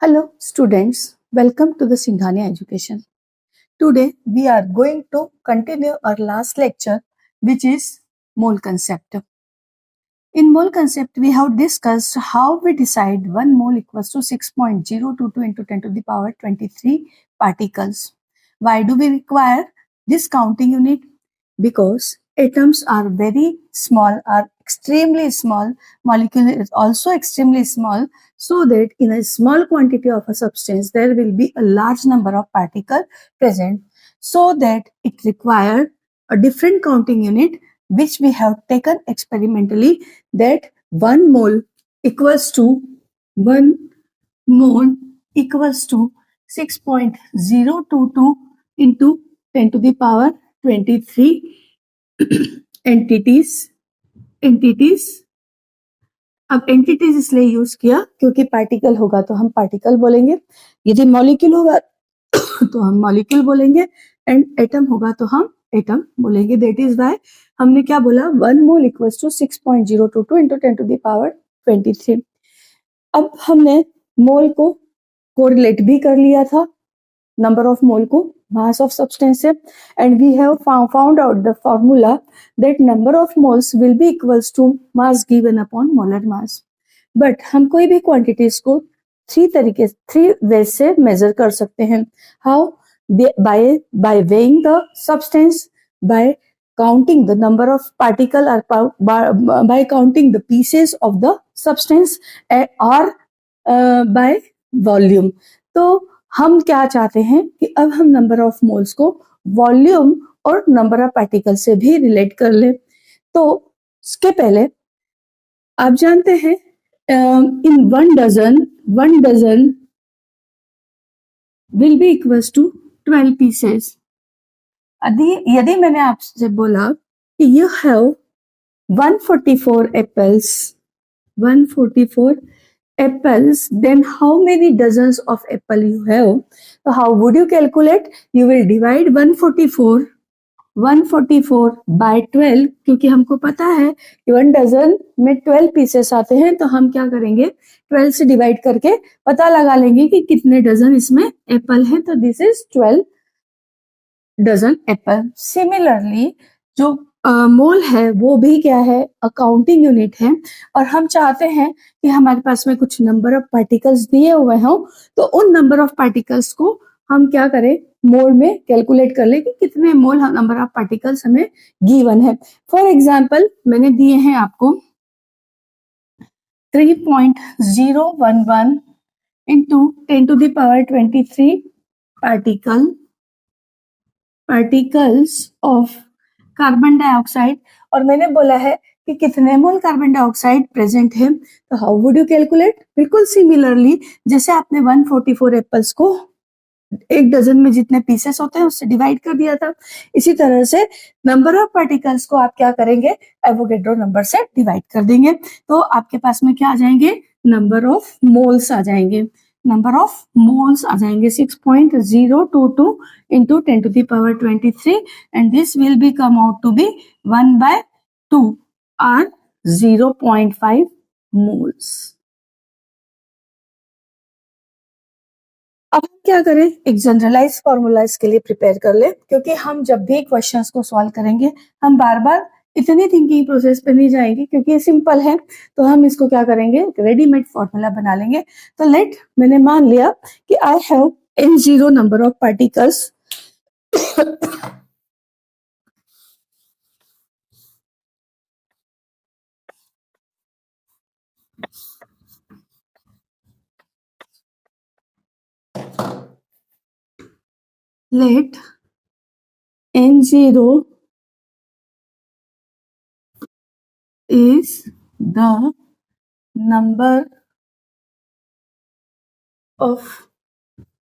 Hello students, welcome to the Singhania Education. Today we are going to continue our last lecture, which is mole concept. In mole concept we have discussed how we decide 1 mole equals to 6.022 into 10 to the power 23 particles. Why do we require this counting unit? Because atoms are very small, are extremely small, molecule is also extremely small, so that in a small quantity of a substance there will be a large number of particles present, so that it required a different counting unit which we have taken experimentally, that 1 mole equals to 6.022 into 10 to the power 23 entities. अब entities इसलिए use किया क्योंकि particle होगा तो हम particle बोलेंगे, यदि molecule होगा तो हम मॉलिक्यूल बोलेंगे, एंड एटम होगा तो हम एटम बोलेंगे। दैट इज वाई हमने क्या बोला, 1 मोल equals to 6.022 into 10 to the power 23। अब हमने मोल को कोरिलेट भी कर लिया था नंबर ऑफ मोल को mass of substance से, and we have found out the formula that number of moles will be equals to mass given upon molar mass। but हम कोई भी quantities को three ways से measure कर सकते हैं। how? by weighing the substance, by counting the number of particle or by counting the pieces of the substance, or by volume। तो हम क्या चाहते हैं कि अब हम नंबर ऑफ मोल्स को वॉल्यूम और नंबर ऑफ पार्टिकल से भी रिलेट कर ले। तो इसके पहले आप जानते हैं in 1 dozen will be equals to 12 pieces. यदि मैंने आपसे बोला कि you have 144 apples, then how many dozens of apple you have? So how would you calculate? You will divide 144 by 12, क्योंकि हमको पता है कि 1 डजन में 12 पीसेस आते हैं, तो हम क्या करेंगे, 12 से डिवाइड करके पता लगा लेंगे कि कितने डजन इसमें एप्पल हैं। तो this is 12 dozen apple. Similarly जो मोल है वो भी क्या है, अकाउंटिंग यूनिट है, और हम चाहते हैं कि हमारे पास में कुछ नंबर ऑफ पार्टिकल्स दिए हुए हों, तो उन नंबर ऑफ पार्टिकल्स को हम क्या करें, मोल में कैलकुलेट कर ले कि कितने मोल नंबर ऑफ पार्टिकल्स हमें गिवन है। फॉर एग्जांपल मैंने दिए हैं आपको 3.011 into 10 to the power 23 particles of carbon dioxide, और मैंने बोला है कि कितने मोल कार्बन डाइऑक्साइड प्रेजेंट है। तो हाउ वुड यू कैलकुलेट? बिल्कुल सिमिलरली जैसे आपने 144 एप्पल्स को 1 डजन में जितने पीसेस होते हैं उससे डिवाइड कर दिया था, इसी तरह से नंबर ऑफ पार्टिकल्स को आप क्या करेंगे, एवोगैड्रो नंबर से डिवाइड कर देंगे, तो आपके पास में क्या आ जाएंगे, नंबर ऑफ मोल्स आ जाएंगे। 6.022 into 10 to the power 23, and this will be come out to be 1/2 or 0.5 moles। अब हम क्या करें, एक जनरलाइज फॉर्मूला इसके लिए प्रिपेयर कर ले, क्योंकि हम जब भी क्वेश्चंस को सॉल्व करेंगे हम बार बार इतनी थिंकिंग प्रोसेस पे नहीं जाएंगे, क्योंकि ये सिंपल है, तो हम इसको क्या करेंगे, रेडीमेड फॉर्मूला बना लेंगे। तो मैंने मान लिया कि I have n0 number of particles let n0 is the number of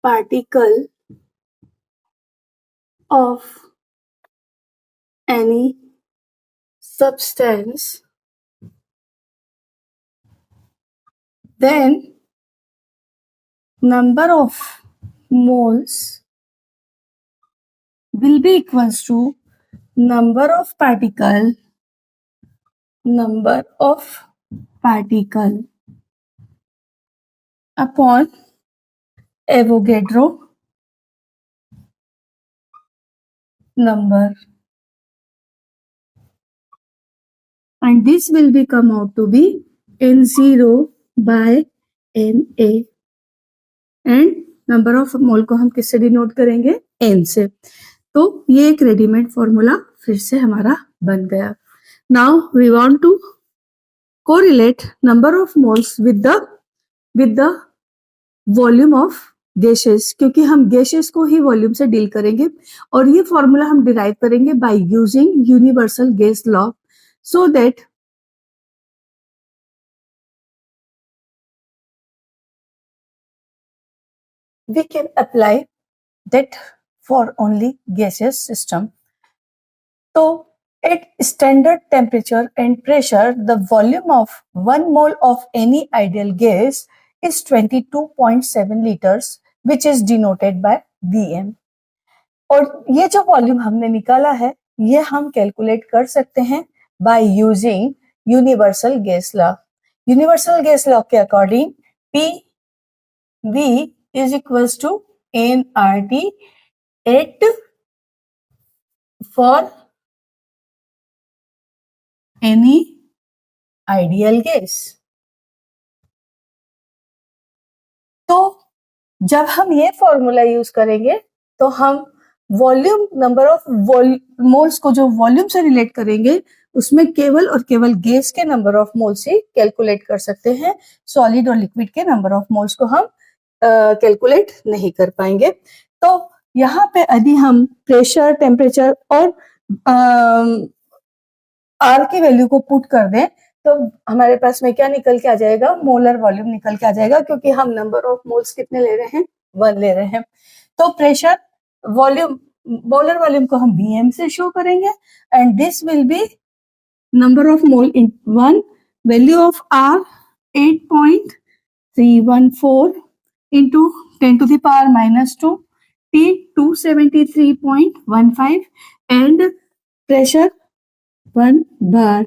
particle of any substance, then number of moles will be equals to number of particle upon Avogadro number, and this will be come out to be N0 by Na, and number of mole को हम किससे denote करेंगे? N से। तो ये एक readymade formula फिर से हमारा बन गया। Now we want to correlate number of moles with the volume of gases, क्योंकि हम गैसेस को ही वॉल्यूम से डील करेंगे, और ये फॉर्मूला हम डिराइव करेंगे by using universal gas law, so that we can apply that for only gaseous system. So at standard temperature and pressure, the volume of 1 mole of any ideal gas is 22.7 liters, which is denoted by Vm. और ये जो volume हमने निकाला है, ये हम calculate कर सकते हैं by using universal gas law. Universal gas law के according PV is equals to nRT at for any ideal gas। तो जब हम ये फॉर्मूला यूज करेंगे तो हम वॉल्यूम, नंबर ऑफ मोल्स को जो वॉल्यूम से रिलेट करेंगे, उसमें केवल और केवल गैस के number of moles he calculate कर सकते हैं। सॉलिड और लिक्विड के नंबर ऑफ मोल्स को हम कैलकुलेट नहीं कर पाएंगे। तो यहाँ पे यदि हम प्रेशर, टेम्परेचर और आर की वैल्यू को पुट कर दें तो हमारे पास में क्या निकल के आ जाएगा? मोलर वॉल्यूम निकल के आ जाएगा, क्योंकि हम नंबर ऑफ मोल्स कितने ले रहे हैं? 1 ले रहे हैं। तो प्रेशर वॉल्यूम, मोलर वॉल्यूम को हम Vm से शो करेंगे, and this will B number of mole in 1, value of R 8.314 into 10 to the power minus 2, T 273.15 and pressure 1 bar।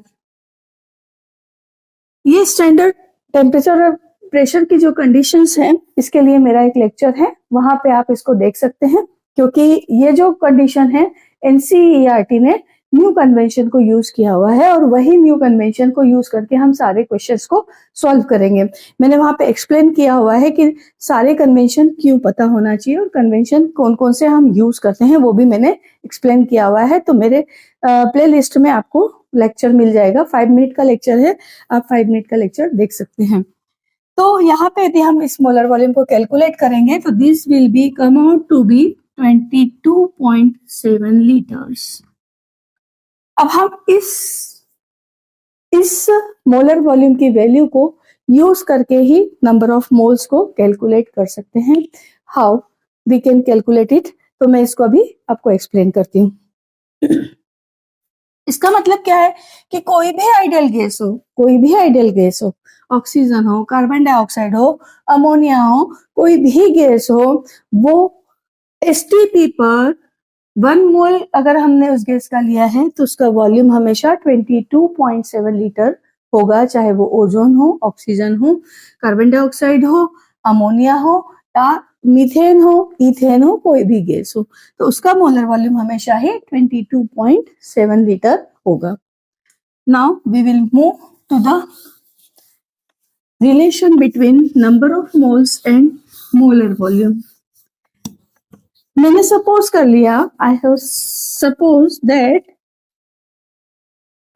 ये स्टैंडर्ड टेम्परेचर और प्रेशर की जो कंडीशंस हैं, इसके लिए मेरा एक लेक्चर है, वहां पे आप इसको देख सकते हैं, क्योंकि ये जो कंडीशन है NCERT ने न्यू कन्वेंशन को यूज किया हुआ है, और वही न्यू कन्वेंशन को यूज करके हम सारे क्वेश्चंस को सॉल्व करेंगे। मैंने वहां पे एक्सप्लेन किया हुआ है कि सारे कन्वेंशन क्यों पता होना चाहिए और कन्वेंशन कौन कौन से हम यूज करते हैं, वो भी मैंने एक्सप्लेन किया हुआ है। तो मेरे प्ले लिस्ट में आपको लेक्चर मिल जाएगा, 5 मिनट का लेक्चर है, आप 5 मिनट का लेक्चर देख सकते हैं। तो यहाँ पे यदि हम इस मोलर वॉल्यूम को कैलकुलेट करेंगे तो this will be come out to be 22.7 litres. अब हम इस मोलर वॉल्यूम की वैल्यू को यूज करके ही नंबर ऑफ मोल्स को कैलकुलेट कर सकते हैं। How we can calculate it, तो मैं इसको अभी आपको एक्सप्लेन करती हूँ। इसका मतलब क्या है कि कोई भी आइडियल गैस हो, ऑक्सीजन हो, कार्बन डाइऑक्साइड हो, अमोनिया हो, कोई भी गैस हो, वो एसटीपी पर 1 मोल अगर हमने उस गैस का लिया है तो उसका वॉल्यूम हमेशा 22.7 लीटर होगा, चाहे वो ओजोन हो, ऑक्सीजन हो, कार्बन डाइऑक्साइड हो, अमोनिया हो या मीथेन हो, इथेन हो, कोई भी गैस हो, तो उसका मोलर वॉल्यूम हमेशा ही 22.7 लीटर होगा। Now we will move to the relation between number of moles and molar volume. मैंने सपोज कर लिया, I have suppose that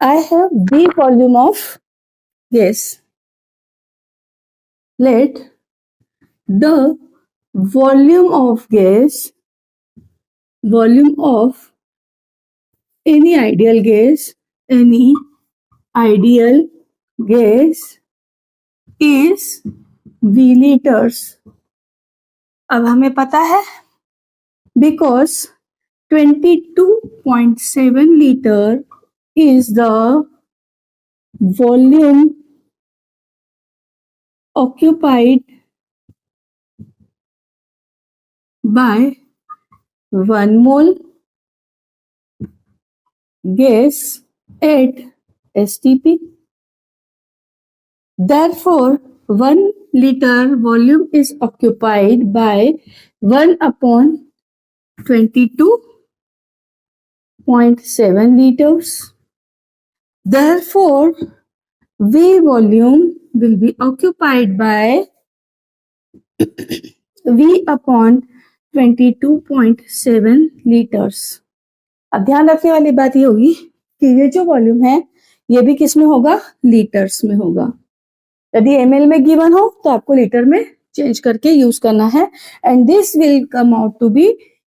I have the volume of gas. Let the volume of gas, volume of any ideal gas is V liters। अब हमें पता है because 22.7 liter is the volume occupied by 1 mole gas at STP. Therefore, 1 liter volume is occupied by 1/22.7 liters. Therefore, V volume will be occupied by V/22.7 liters. अब ध्यान रखने वाली बात ये होगी कि ये जो वॉल्यूम है ये भी किस में होगा, लीटर्स में होगा। यदि ml में गिवन हो तो आपको लीटर में चेंज करके यूज करना है। And this will come out to be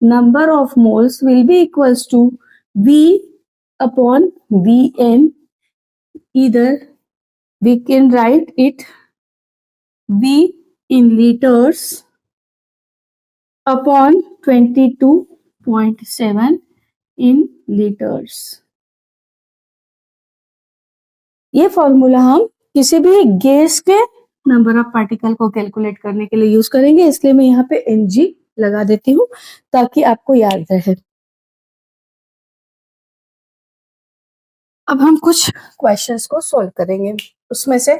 number of moles will be equals to V/Vn. Either we can write it V in liters upon 22.7 in liters. ये formula हम किसी भी गैस के number of particle को calculate करने के लिए use करेंगे, इसलिए मैं यहाँ पे Ng लगा देती हूँ ताकि आपको याद रहे। अब हम कुछ क्वेश्चंस को सॉल्व करेंगे। उसमें से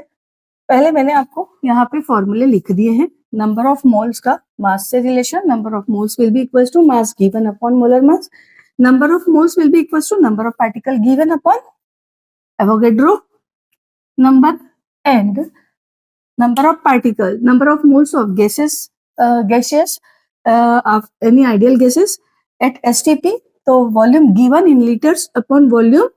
पहले मैंने आपको यहाँ पे फॉर्मूले लिख दिए हैं। नंबर ऑफ मोल्स का मास से relation, number of moles will be equals to mass given upon molar mass, number of moles will be equals to number of particle given upon Avogadro number and number of particle, number of moles of gases of any ideal gases at STP. तो volume given in liters upon volume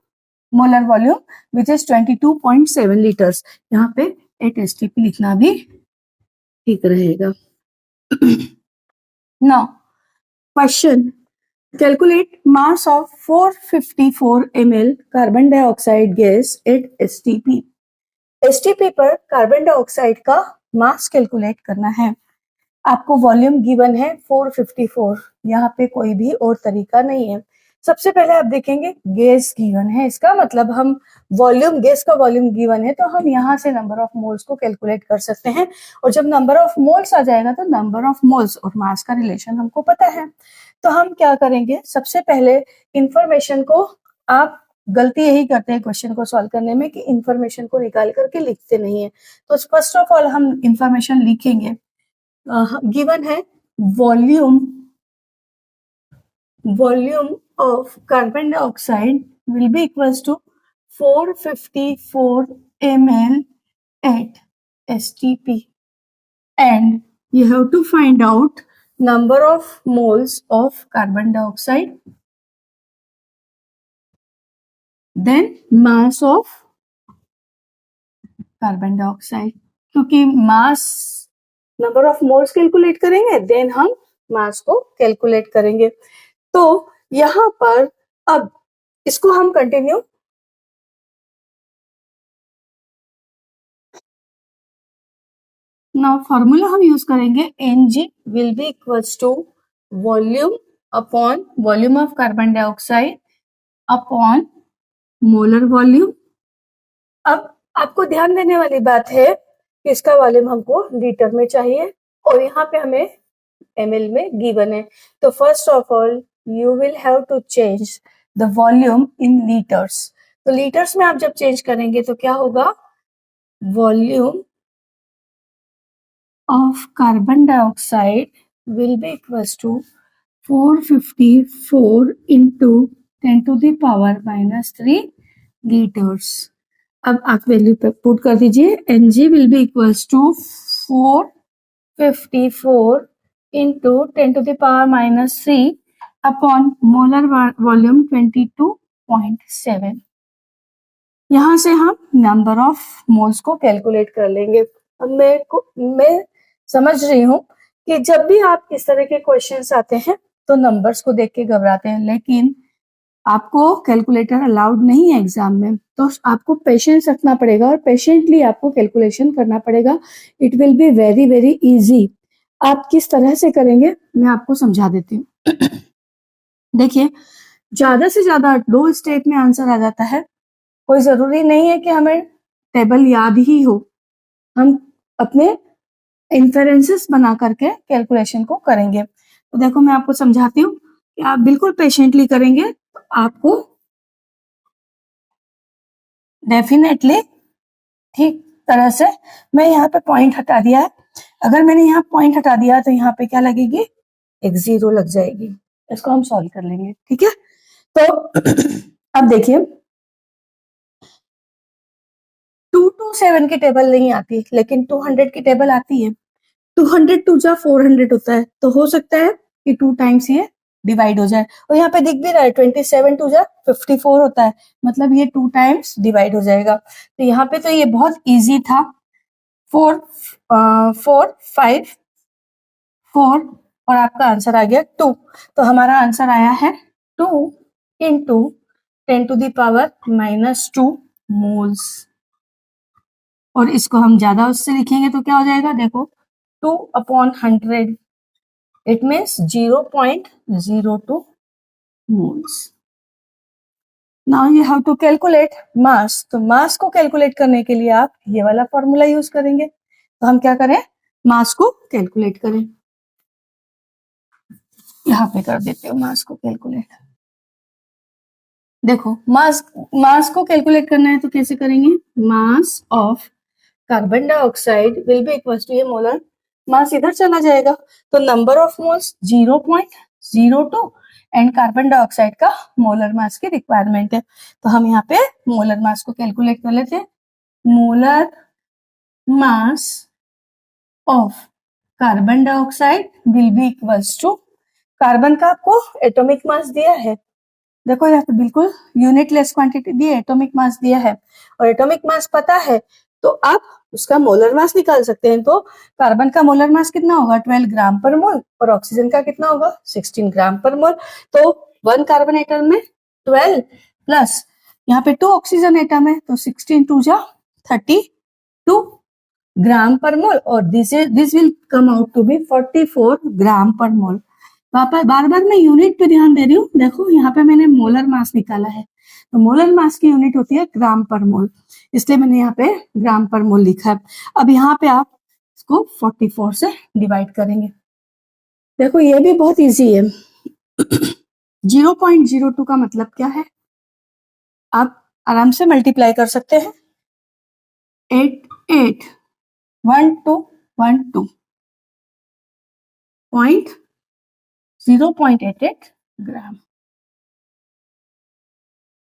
molar volume which is 22.7 liters. यहाँ पे at STP लिखना भी ठीक रहेगा। Now question, calculate mass of 454 ml carbon dioxide gas at STP. STP पर carbon dioxide का mass calculate करना है। आपको वॉल्यूम गिवन है 454, यहाँ पे कोई भी और तरीका नहीं है। सबसे पहले आप देखेंगे गैस गिवन है, इसका मतलब हम वॉल्यूम, गैस का वॉल्यूम गिवन है तो हम यहाँ से नंबर ऑफ मोल्स को कैलकुलेट कर सकते हैं। और जब नंबर ऑफ मोल्स आ जाएगा तो नंबर ऑफ मोल्स और मास का रिलेशन हमको पता है। तो हम क्या करेंगे, सबसे पहले इंफॉर्मेशन को, आप गलती यही करते हैं क्वेश्चन को सॉल्व करने में कि इंफॉर्मेशन को निकाल करके लिखते नहीं है। तो फर्स्ट ऑफ ऑल हम इंफॉर्मेशन लिखेंगे। गिवन है volume of carbon dioxide will be equals to 454 ml at STP and you have to find out number of moles of carbon dioxide, then mass of carbon dioxide. क्योंकि मास, number of moles calculate करेंगे then हम मास को calculate करेंगे। तो यहाँ पर अब इसको हम कंटिन्यू, नाउ फॉर्मूला हम यूज करेंगे Ng will be equals to volume upon volume of carbon dioxide upon molar volume. अब आपको ध्यान देने वाली बात है कि इसका वॉल्यूम हमको लीटर में चाहिए और यहाँ पे हमें ml में गिवन है। तो first of all you will have to change the volume in litres. तो लीटर्स में आप जब चेंज करेंगे तो क्या होगा, volume of carbon dioxide will be equals to 454 into 10⁻³ litres. अब आप वैल्यू पे पुट कर दीजिए, Ng will be equals to 454 into 10⁻³ upon molar volume 22.7। यहाँ से हम नंबर ऑफ मोल्स को कैलकुलेट कर लेंगे। अब मैं समझ रही हूँ कि जब भी आप इस तरह के क्वेश्चंस आते हैं तो नंबर्स को देख के घबराते हैं, लेकिन आपको कैलकुलेटर अलाउड नहीं है एग्जाम में, तो आपको पेशेंस रखना पड़ेगा और पेशेंटली आपको कैलकुलेशन करना पड़ेगा। It will be very very easy. आप किस तरह से करेंगे मैं आपको समझा देती हूँ। देखिए, ज्यादा से ज्यादा 2 स्टेप में आंसर आ जाता है। कोई जरूरी नहीं है कि हमें टेबल याद ही हो, हम अपने इन्फेरेंसेस बना करके कैलकुलेशन को करेंगे। तो देखो मैं आपको समझाती हूँ कि आप बिल्कुल पेशेंटली करेंगे तो आपको डेफिनेटली ठीक तरह से मैं यहाँ पे पॉइंट हटा दिया है। अगर मैंने यहाँ पॉइंट हटा दिया तो यहाँ पे क्या लगेगी, एक जीरो लग जाएगी। इसको हम सॉल्व कर लेंगे, ठीक है। तो अब देखिए 227 की टेबल नहीं आती, लेकिन 200 की टेबल आती है। 200 टू जा 400 होता है, तो हो सकता है कि 2 टाइम्स ये डिवाइड हो जाए। और यहाँ पे दिख भी रहा है 27 टू जा 54 होता है, मतलब ये 2 टाइम्स डिवाइड हो जाएगा। तो यहाँ पे तो ये बहुत इजी था। 4 4 5 4 और आपका आंसर आ गया 2। तो हमारा आंसर आया है 2 into 10 to the power -2 moles. और इसको हम ज्यादा उससे लिखेंगे तो क्या हो जाएगा, देखो 2/100, it means 0.02 moles. Now you have to calculate mass. तो मास को कैलकुलेट करने के लिए आप ये वाला फॉर्मूला यूज करेंगे। तो हम क्या करें, मास को कैलकुलेट करें। यहाँ पे कर देते हो मास को कैलकुलेट। देखो मास को कैलकुलेट करना है तो कैसे करेंगे, mass of carbon dioxide will be equal to, ये मोलर मास इधर चला जाएगा, तो number of moles 0.02 and carbon dioxide का मोलर मास की रिक्वायरमेंट है। तो हम यहाँ पे मोलर मास को कैलकुलेट कर लेते हैं। Molar mass of carbon dioxide will be equals to, carbon का आपको एटॉमिक मास दिया है, देखो यहाँ पे बिल्कुल यूनिटलेस क्वांटिटी दी है, एटॉमिक मास दिया है और एटॉमिक मास पता है तो आप उसका मोलर मास निकाल सकते हैं। तो कार्बन का मोलर मास कितना होगा 12 ग्राम पर मोल और ऑक्सीजन का कितना होगा 16 ग्राम पर मोल। तो 1 कार्बन एटम में 12 प्लस यहाँ पे 2 ऑक्सीजन एटम है तो 16 टू जा 32 ग्राम पर मोल और this will come out to be 44 gram पर मोल। पापा बार बार मैं यूनिट पे ध्यान दे रही हूँ, देखो यहाँ पे मैंने मोलर मास निकाला है, तो मोलर मास की यूनिट होती है ग्राम पर मोल, इसलिए मैंने यहाँ पे ग्राम पर मोल लिखा है। अब यहाँ पे आप इसको 44 से डिवाइड करेंगे। देखो ये भी बहुत इजी है। 0.02 का मतलब क्या है, आप आराम से मल्टीप्लाई कर सकते हैं। 881212 0.88 ग्राम।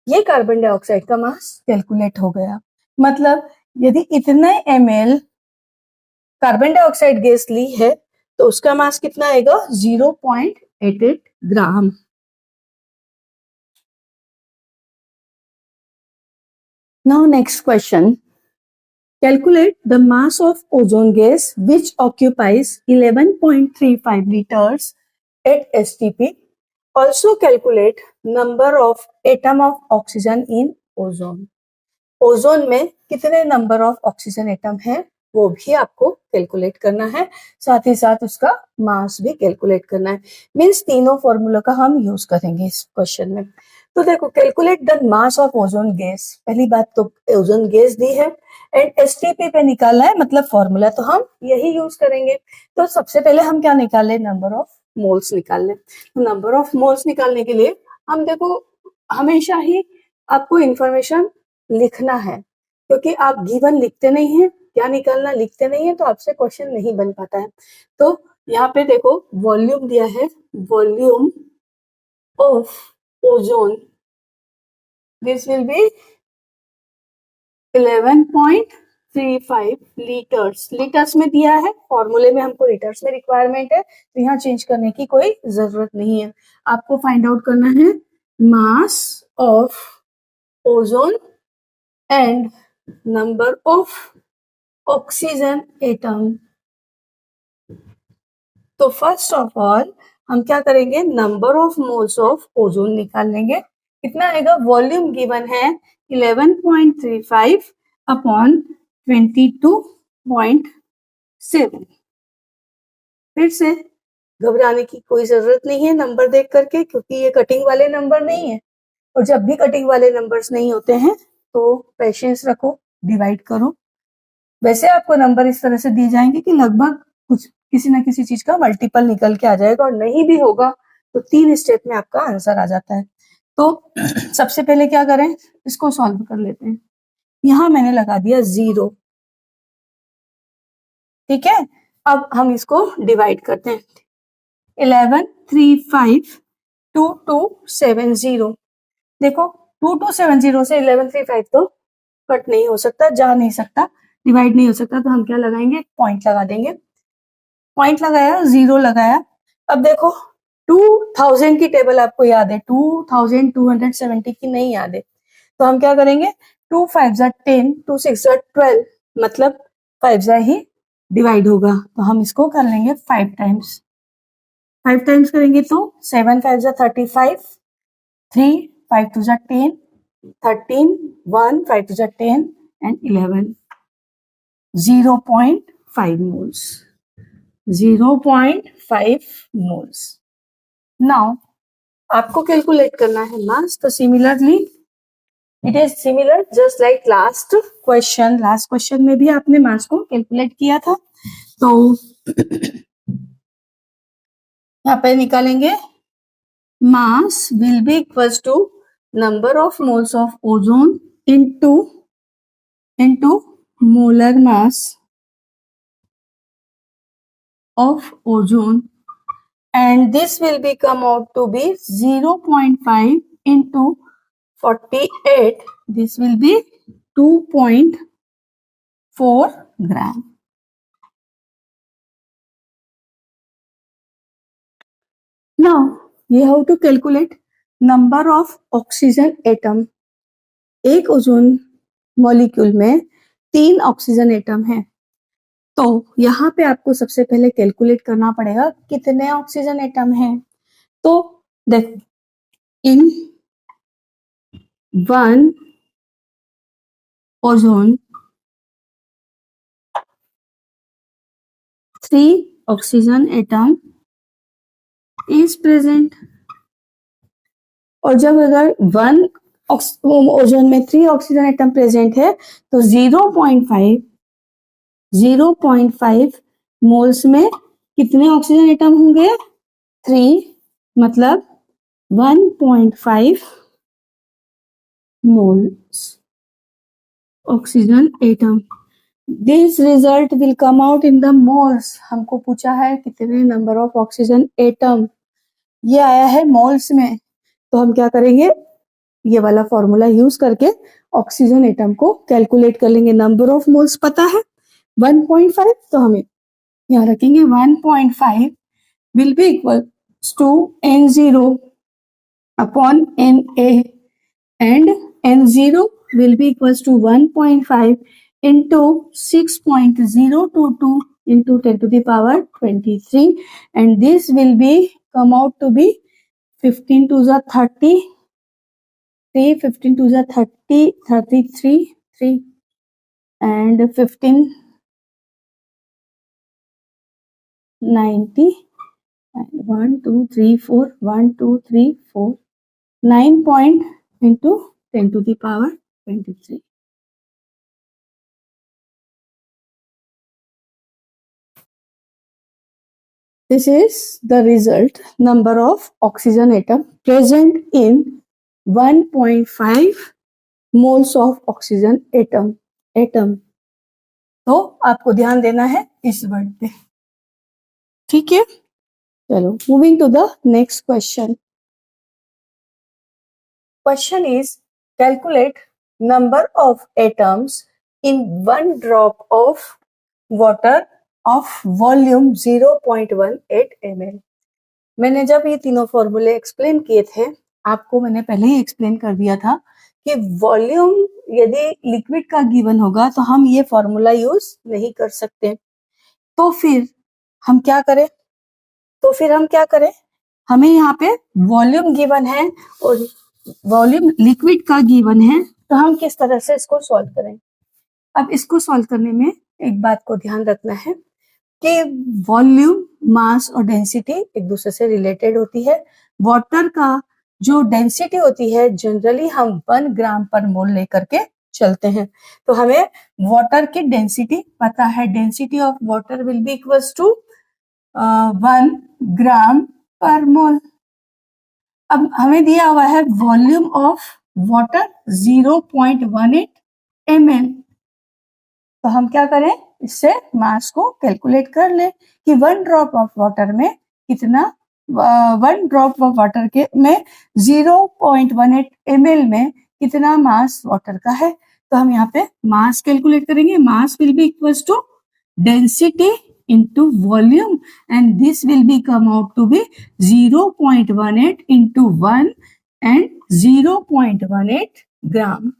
ये कार्बन डाइऑक्साइड का मास कैलकुलेट हो गया। मतलब यदि इतने ml कार्बन डाइऑक्साइड गैस ली है तो उसका मास कितना आएगा 0.88 gram. Now next question, calculate the mass of ozone gas which occupies 11.35 liters at STP. Also calculate number of atom of oxygen in ozone. Ozone में कितने नंबर ऑफ ऑक्सीजन एटम है वो भी आपको कैलकुलेट करना है, साथ ही साथ उसका मास भी कैलकुलेट करना है। मींस तीनों फॉर्मूला का हम यूज करेंगे इस क्वेश्चन में। तो देखो calculate the mass of ozone gas, पहली बात तो ओजोन गैस दी है एंड एसटीपी पे निकालना है, मतलब फॉर्मूला तो हम यही यूज करेंगे। तो सबसे पहले हम क्या निकाले, नंबर ऑफ मोल्स निकाल ले। तो नंबर ऑफ मोल्स निकालने के लिए हम देखो हमेशा ही आपको इंफॉर्मेशन लिखना है, क्योंकि आप गिवन लिखते नहीं है, क्या निकालना लिखते नहीं है तो आपसे क्वेश्चन नहीं बन पाता है। तो यहाँ पे देखो वॉल्यूम दिया है, volume of ozone this will B 11.35 litres. Litres में दिया है, फॉर्मूले में हमको लीटर्स में रिक्वायरमेंट है, तो यहाँ चेंज करने की कोई जरूरत नहीं है। आपको फाइंड आउट करना है मास of ozone and number of oxygen atom. तो फर्स्ट ऑफ ऑल हम क्या करेंगे, number of moles of ozone निकाल लेंगे। कितना आएगा, वॉल्यूम गिवन है 11.35 अपॉन 22.7। फिर से घबराने की कोई जरूरत नहीं है नंबर देख करके, क्योंकि ये कटिंग वाले नंबर नहीं है, और जब भी कटिंग वाले नंबर्स नहीं होते हैं तो पेशेंस रखो, डिवाइड करो। वैसे आपको नंबर इस तरह से दिए जाएंगे कि लगभग कुछ किसी ना किसी चीज का मल्टीपल निकल के आ जाएगा, और नहीं भी होगा तो 3 स्टेप में आपका आंसर आ जाता है। तो सबसे पहले क्या करें, इसको सॉल्व कर लेते हैं। यहाँ मैंने लगा दिया 0, ठीक है, अब हम इसको डिवाइड करते हैं। 11352270, देखो 2270 से 1135 तो कट नहीं हो सकता, जा नहीं सकता, डिवाइड नहीं हो सकता, तो हम क्या लगाएंगे, पॉइंट लगा देंगे। पॉइंट लगाया, जीरो लगाया। अब देखो 2000 की टेबल आपको याद है, 2270 की नहीं याद है, तो हम क्या करेंगे, 2 5 10, 2 6 12, मतलब 5 ही डिवाइड होगा, तो हम इसको कर लेंगे 5 टाइम्स। 5 टाइम्स करेंगे तो 7 5 35, 3 5 2 10, 13 1 5 2 10 एंड 11, 0.5 moles, 0.5 moles। नाउ आपको कैलकुलेट करना है मास, तो similarly it is similar just like last question. Last question में भी आपने मास को कैलकुलेट किया था, तो यहाँ पे निकालेंगे, mass will be equals to number of moles of ozone into molar mass of ozone, and this will be come out to be 0.5 into 48, this will be 2.4 gram. Now we have to calculate number of oxygen atom। एक ozone molecule में 3 oxygen atom है, तो यहाँ पे आपको सबसे पहले calculate करना पड़ेगा कितने ऑक्सीजन एटम हैं। तो देखो, इन 1 ozone 3 oxygen atom is present, और जब अगर 1 ओजोन में 3 ऑक्सीजन एटम प्रेजेंट है, तो 0.5 मोल्स में कितने ऑक्सीजन एटम होंगे, 3, मतलब 1.5 moles oxygen atom. This result will come out in the moles. हमको पूछा है कितने नंबर ऑफ ऑक्सीजन एटम, ये आया है मोल्स में, तो हम क्या करेंगे, ये वाला फॉर्मूला यूज करके ऑक्सीजन एटम को कैलकुलेट कर लेंगे। नंबर ऑफ मोल्स पता है 1.5, तो हमें यहाँ रखेंगे 1.5 will be equal to N0 अपॉन Na, and N0 will be equals to 1.5 into 6.022 into 10 to the power 23, and this will be come out to be 15 to the 30, 15 to the 30, 33, 3 and 15 90 and 1 2 3 4 1 2 3 4 9 point into 10 to the power 23. This is the result, number of oxygen atom present in 1.5 moles of oxygen atom। तो आपको ध्यान देना है इस word पे, ठीक है। चलो, moving to the next question. Question is, calculate number of atoms in 1 drop of water of volume 0.18 ml। मैंने जब ये तीनों फॉर्मूले एक्सप्लेन किए थे, आपको मैंने पहले ही एक्सप्लेन कर दिया था कि वॉल्यूम यदि लिक्विड का गिवन होगा तो हम ये फॉर्मूला यूज नहीं कर सकते। तो फिर हम क्या करें, हमें यहाँ पे वॉल्यूम गिवन है और वॉल्यूम लिक्विड का गिवन है, तो हम किस तरह से इसको सॉल्व करें। अब इसको सॉल्व करने में एक बात को ध्यान रखना है कि वॉल्यूम, मास और डेंसिटी एक दूसरे से रिलेटेड होती है। वाटर का जो डेंसिटी होती है जनरली हम 1 ग्राम पर मोल लेकर के चलते हैं, तो हमें वाटर की डेंसिटी पता है। Density of water will be equals to 1 gram पर मोल। अब हमें दिया हुआ है वॉल्यूम ऑफ वाटर 0.18 ml, तो हम क्या करें, इससे मास को कैलकुलेट कर ले कि 1 ड्रॉप ऑफ वाटर में कितना 1 ड्रॉप ऑफ वाटर के में 0.18 ml में कितना मास वाटर का है। तो हम यहाँ पे मास कैलकुलेट करेंगे। Mass will be equals to density into volume and this will be come out to be 0.18 into 1 and 0.18 ग्राम।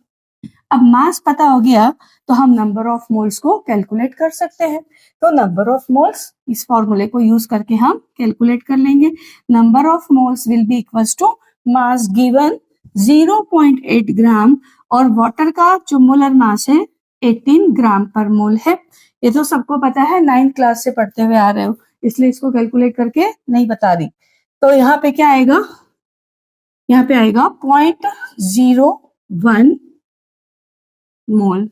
अब मास पता हो गया तो हम नंबर ऑफ मोल्स को कैलकुलेट कर सकते हैं। तो नंबर ऑफ मोल्स इस फॉर्मूले को यूज करके हम कैलकुलेट कर लेंगे। Number of moles will be equals to mass given 0.8 gram और वाटर का जो मोलर मास है 18 ग्राम पर मोल है। ये तो सबको पता है, 9th क्लास से पढ़ते हुए आ रहे हो, इसलिए इसको कैलकुलेट करके नहीं बता रही। तो यहाँ पे क्या आएगा, यहाँ पे आएगा 0.01 मोल।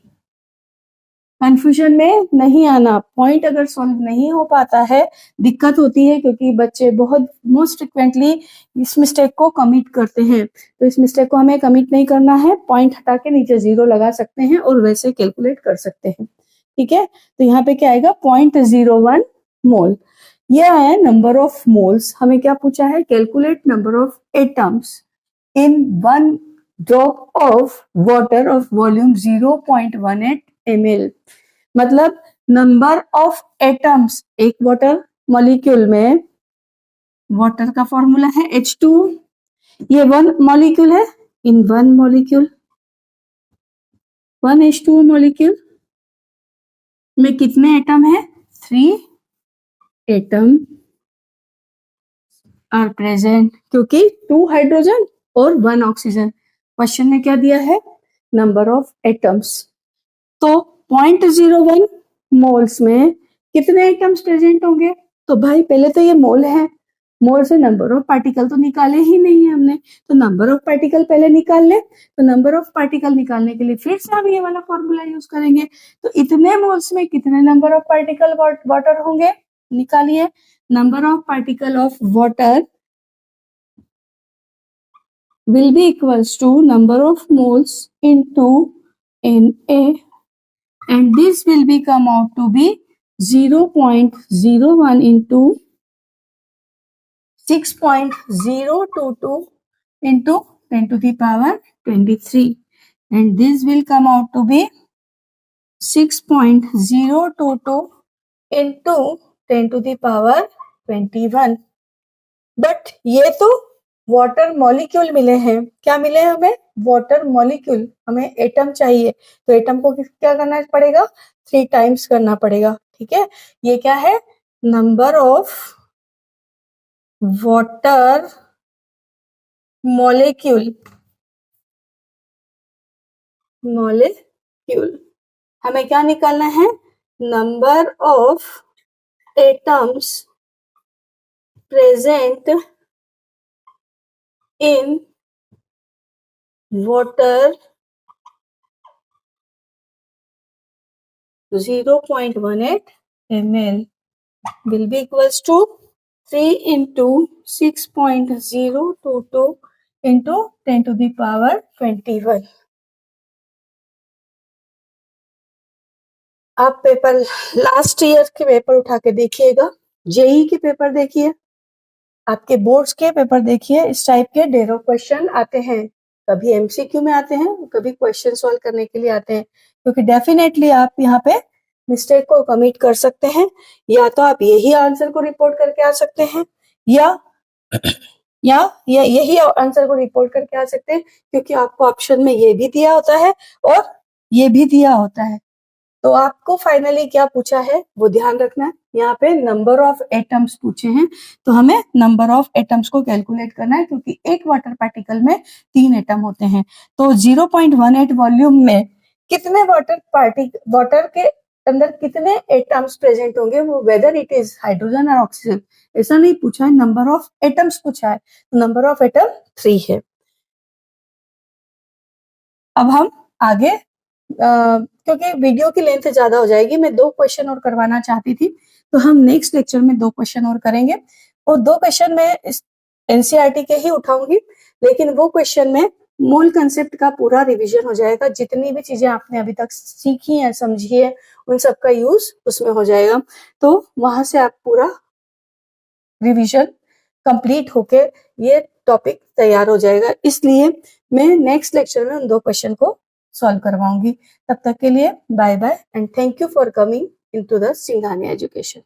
कंफ्यूजन में नहीं आना, पॉइंट अगर सॉल्व नहीं हो पाता है दिक्कत होती है, क्योंकि बच्चे बहुत मोस्ट फ्रिक्वेंटली इस मिस्टेक को कमिट करते हैं। तो इस मिस्टेक को हमें कमिट नहीं करना है, पॉइंट हटा के नीचे 0 लगा सकते हैं और वैसे कैलकुलेट कर सकते हैं। ठीक है, तो यहाँ पे क्या आएगा 0.01 मोल। ये आया नंबर ऑफ मोल्स। हमें क्या पूछा है, calculate number of atoms in 1 drop of water of volume 0.18 ml। मतलब नंबर ऑफ एटम्स एक वाटर मॉलिक्यूल में, वाटर का फॉर्मूला है H2, ये 1 मॉलिक्यूल है, इन 1 मॉलिक्यूल 1 H2O मॉलिक्यूल में कितने एटम है, 3 एटम आर प्रेजेंट, क्योंकि 2 हाइड्रोजन और 1 ऑक्सीजन। क्वेश्चन में क्या दिया है, नंबर ऑफ एटम्स। तो 0.01 मोल्स में कितने एटम्स प्रेजेंट होंगे। तो भाई पहले तो ये मोल है, मोल से नंबर ऑफ पार्टिकल तो निकाले ही नहीं है हमने, तो नंबर ऑफ पार्टिकल पहले निकाल ले। तो नंबर ऑफ पार्टिकल निकालने के लिए फिर से हम ये वाला फॉर्मूला यूज करेंगे। तो इतने मोल्स में कितने नंबर ऑफ पार्टिकल वाटर होंगे, निकालिए। Number of particle of water will be equals to number of moles into Na, and this will be come out to be 0.01 into 6.022 into 10 to the power 23, and this will come out to be 6.022 into 10 to the power 21। But ये तो water molecule मिले हैं, क्या मिले हैं हमें, water molecule. हमें atom चाहिए, तो एटम को क्या करना पड़ेगा, 3 टाइम्स करना पड़ेगा। ठीक है, ये क्या है, नंबर ऑफ वाटर मॉलिक्यूल। हमें क्या निकालना है, number of atoms present in water 0.18 ml will be equals to 3 into 6.022 into 10 to the power 21। आप पेपर लास्ट ईयर के पेपर उठा के देखिएगा, जेई के पेपर देखिए, आपके बोर्ड्स के पेपर देखिए, इस टाइप के ढेरों क्वेश्चन आते हैं। कभी एमसीक्यू में आते हैं, कभी क्वेश्चन सॉल्व करने के लिए आते हैं, क्योंकि डेफिनेटली आप यहाँ पे मिस्टेक को कमिट कर सकते हैं। या तो आप यही आंसर को रिपोर्ट करके आ सकते हैं, या यही आंसर को रिपोर्ट करके आ सकते हैं, क्योंकि आपको ऑप्शन में ये भी दिया होता है और ये भी दिया होता है। तो आपको फाइनली क्या पूछा है वो ध्यान रखना है। यहाँ पे नंबर ऑफ एटम्स पूछे हैं, तो हमें नंबर ऑफ एटम्स को कैलकुलेट करना है, क्योंकि एक वाटर पार्टिकल में 3 एटम होते हैं। तो 0.18 वॉल्यूम में कितने वाटर के अंदर कितने एटम्स प्रेजेंट होंगे, वो वेदर इट इज हाइड्रोजन और ऑक्सीजन, ऐसा नहीं पूछा है, नंबर ऑफ एटम्स पूछा है। तो नंबर ऑफ एटम 3 है। अब हम आगे क्योंकि वीडियो की लेंथ ज्यादा हो जाएगी, मैं 2 क्वेश्चन और करवाना चाहती थी, तो हम नेक्स्ट लेक्चर में 2 क्वेश्चन और करेंगे। और 2 क्वेश्चन मैं एनसीईआरटी के ही उठाऊंगी, लेकिन वो क्वेश्चन में मूल कंसेप्ट का पूरा रिवीजन हो जाएगा। जितनी भी चीजें आपने अभी तक सीखी है, समझी है, उन सब का यूज उसमें हो जाएगा। तो वहां से आप पूरा रिवीजन कंप्लीट होके ये टॉपिक तैयार हो जाएगा। इसलिए मैं नेक्स्ट लेक्चर में उन 2 क्वेश्चन को सॉल्व करवाऊंगी। तब तक के लिए bye bye and thank you for coming into the Singhania education.